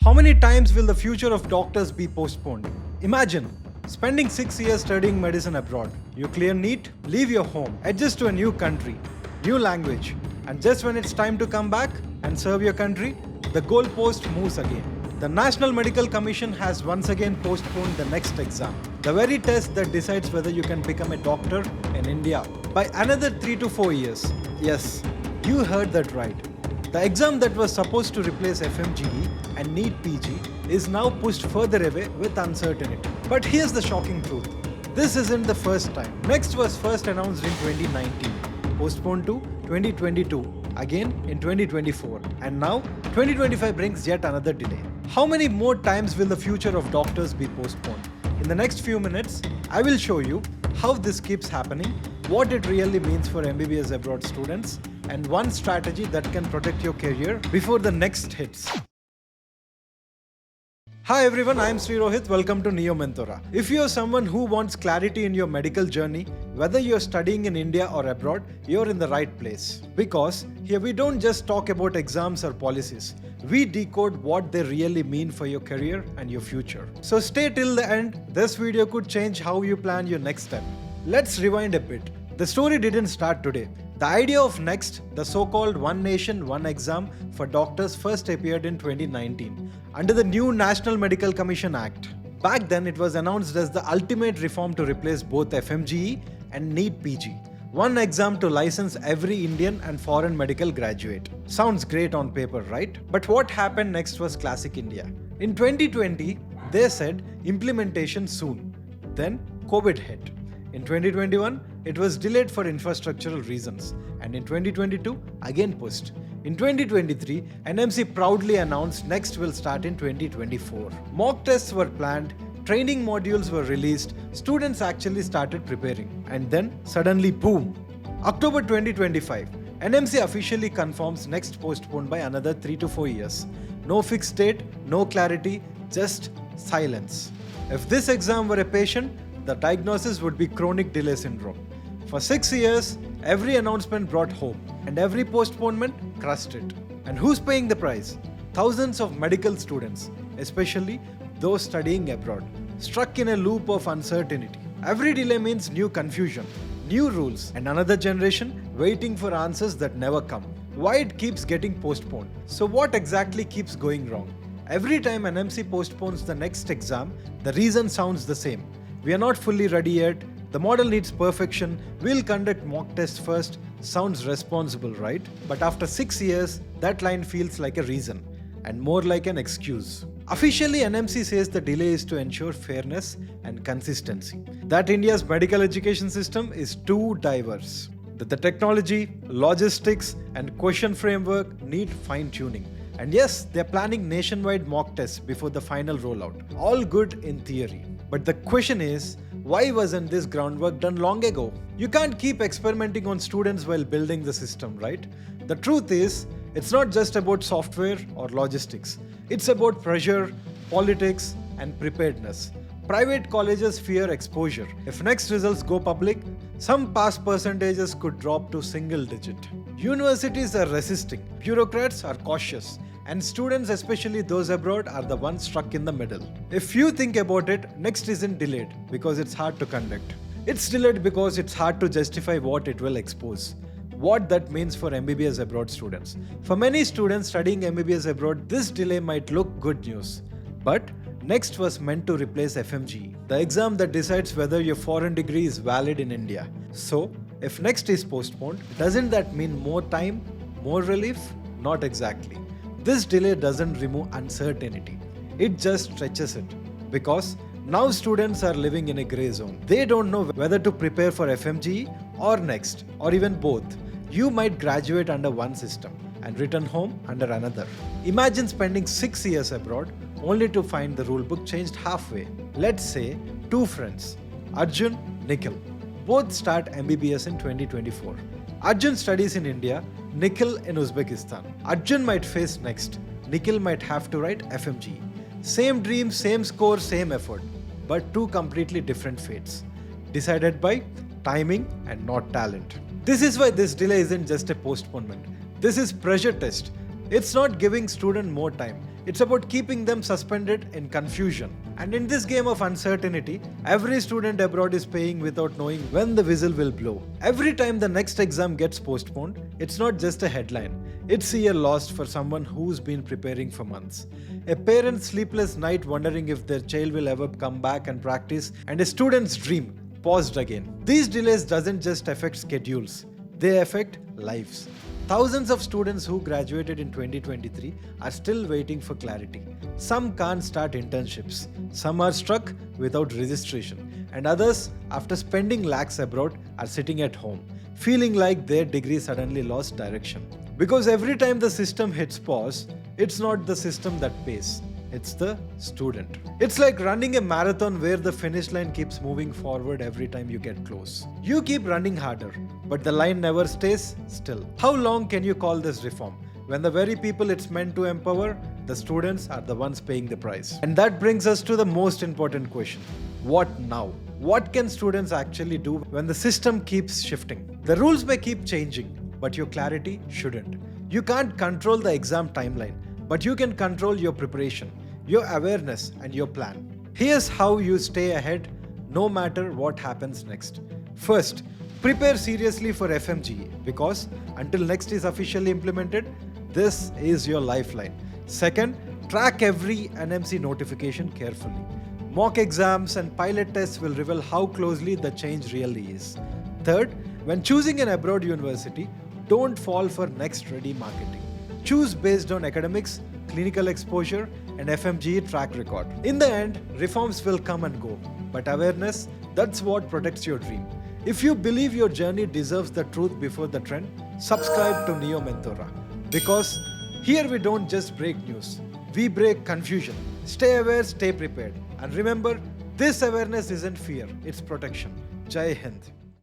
How many times will the future of doctors be postponed? Imagine spending 6 years studying medicine abroad. You clear NEET, leave your home, adjust to a new country, new language, and just when it's time to come back and serve your country, the goalpost moves again. The National Medical Commission has once again postponed the NExT exam, the very test that decides whether you can become a doctor in India, by another 3 to 4 years. Yes, you heard that right. The exam that was supposed to replace FMGE and NEET PG is now pushed further away with uncertainty. But here's the shocking truth. This isn't the first time. NExT was first announced in 2019, postponed to 2022, again in 2024, and now 2025 brings yet another delay. How many more times will the future of doctors be postponed? In the next few minutes, I will show you how this keeps happening, what it really means for MBBS abroad students, and one strategy that can protect your career before the NExT hits. Hi everyone, I am Rohit. Welcome to Mentora. If you are someone who wants clarity in your medical journey, whether you are studying in India or abroad, you are in the right place. Because here we don't just talk about exams or policies. We decode what they really mean for your career and your future. So stay till the end. This video could change how you plan your next step. Let's rewind a bit. The story didn't start today. The idea of NExT, the so-called One Nation, One Exam for doctors, first appeared in 2019 under the new National Medical Commission Act. Back then, it was announced as the ultimate reform to replace both FMGE and NEET PG. One exam to license every Indian and foreign medical graduate. Sounds great on paper, right? But what happened next was classic India. In 2020, they said implementation soon. Then COVID hit. In 2021, it was delayed for infrastructural reasons, and in 2022, again pushed. In 2023, NMC proudly announced NExT will start in 2024. Mock tests were planned, training modules were released, students actually started preparing. And then, suddenly boom! October 2025, NMC officially confirms NExT postponed by another 3 to 4 years. No fixed date, no clarity, just silence. If this exam were a patient, the diagnosis would be chronic delay syndrome. For 6 years, every announcement brought hope, and every postponement crushed it. And who's paying the price? Thousands of medical students, especially those studying abroad, stuck in a loop of uncertainty. Every delay means new confusion, new rules, and another generation waiting for answers that never come. Why it keeps getting postponed? So what exactly keeps going wrong? Every time an MC postpones the NExT exam, the reason sounds the same. We are not fully ready yet. The model needs perfection. We'll conduct mock tests first. Sounds responsible, right? But after 6 years, that line feels like a reason and more like an excuse. Officially, NMC says the delay is to ensure fairness and consistency. That India's medical education system is too diverse. That the technology, logistics, and question framework need fine-tuning. And yes, they're planning nationwide mock tests before the final rollout. All good in theory. But the question is, why wasn't this groundwork done long ago? You can't keep experimenting on students while building the system, right? The truth is, it's not just about software or logistics. It's about pressure, politics, and preparedness. Private colleges fear exposure. If NExT results go public, some pass percentages could drop to single digit. Universities are resisting, bureaucrats are cautious, and students, especially those abroad, are the ones stuck in the middle. If you think about it, NExT isn't delayed because it's hard to conduct. It's delayed because it's hard to justify what it will expose. What that means for MBBS abroad students. For many students studying MBBS abroad, this delay might look good news. But NExT was meant to replace FMGE, the exam that decides whether your foreign degree is valid in India. So, if NExT is postponed, doesn't that mean more time, more relief? Not exactly. This delay doesn't remove uncertainty. It just stretches it. Because now students are living in a grey zone. They don't know whether to prepare for FMGE or NExT, or even both. You might graduate under one system and return home under another. Imagine spending 6 years abroad only to find the rulebook changed halfway. Let's say 2 friends, Arjun, Nikhil, both start MBBS in 2024. Arjun studies in India, Nikhil in Uzbekistan. Arjun might face NExT. Nikhil might have to write FMGE. Same dream, same score, same effort, but 2 completely different fates. Decided by timing and not talent. This is why this delay isn't just a postponement. This is pressure test. It's not giving student more time. It's about keeping them suspended in confusion. And in this game of uncertainty, every student abroad is paying without knowing when the whistle will blow. Every time the next exam gets postponed, it's not just a headline. It's a year lost for someone who's been preparing for months. A parent's sleepless night wondering if their child will ever come back and practice, and a student's dream paused again. These delays doesn't just affect schedules, they affect lives. Thousands of students who graduated in 2023 are still waiting for clarity. Some can't start internships, some are stuck without registration, and others, after spending lakhs abroad, are sitting at home, feeling like their degree suddenly lost direction. Because every time the system hits pause, it's not the system that pays, it's the student. It's like running a marathon where the finish line keeps moving forward every time you get close. You keep running harder, but the line never stays still. How long can you call this reform, when the very people it's meant to empower, the students, are the ones paying the price? And that brings us to the most important question. What now? What can students actually do when the system keeps shifting? The rules may keep changing, but your clarity shouldn't. You can't control the exam timeline, but you can control your preparation, your awareness, and your plan. Here's how you stay ahead no matter what happens next. First, prepare seriously for FMGE, because until NExT is officially implemented, this is your lifeline. Second, track every NMC notification carefully. Mock exams and pilot tests will reveal how closely the change really is. Third, when choosing an abroad university, don't fall for NExT ready marketing. Choose based on academics, clinical exposure, and FMGE track record. In the end, reforms will come and go, but awareness, that's what protects your dream. If you believe your journey deserves the truth before the trend, subscribe to Neo Mentora. Because here we don't just break news, we break confusion. Stay aware, stay prepared. And remember, this awareness isn't fear, it's protection. Jai Hind.